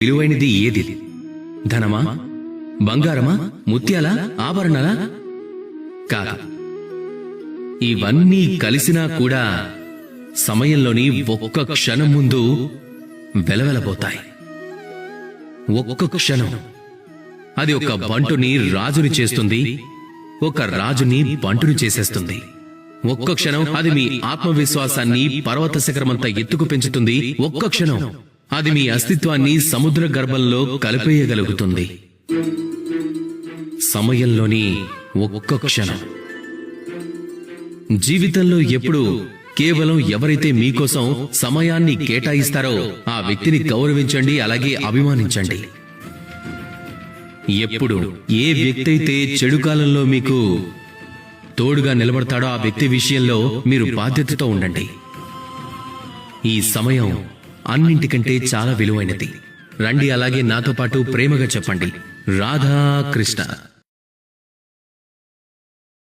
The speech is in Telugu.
విలువైనది ఏది? ధనమా, బంగారమా, ముత్యాలా, ఆభరణాలా? కాదు. ఇవన్నీ కలిసినా కూడా సమయంలోని ఒక్క క్షణం ముందు వెలవెలబోతాయి. ఒక్క క్షణం అది ఒక బంటుని రాజుని చేస్తుంది, ఒక రాజుని బంటుని చేసేస్తుంది. ఒక్క క్షణం అది మీ ఆత్మవిశ్వాసాన్ని పర్వత శిఖరమంతా ఎత్తుకు పెంచుతుంది. ఒక్క క్షణం అది మీ అస్తిత్వాన్ని సముద్ర గర్భంలో కలిపేయగలుగుతుంది. సమయంలోని ఒక్క క్షణం. జీవితంలో ఎప్పుడు కేవలం ఎవరైతే మీకోసం సమయాన్ని కేటాయిస్తారో ఆ వ్యక్తిని గౌరవించండి, అలాగే అభిమానించండి. ఎప్పుడు ఏ వ్యక్తి అయితే చెడు కాలంలో మీకు తోడుగా నిలబడతాడో ఆ వ్యక్తి విషయంలో మీరు బాధ్యతతో ఉండండి. ఈ సమయం అన్నింటికంటే చాలా విలువైనది. రండి, అలాగే నాతో పాటు ప్రేమగా చెప్పండి, రాధా కృష్ణ.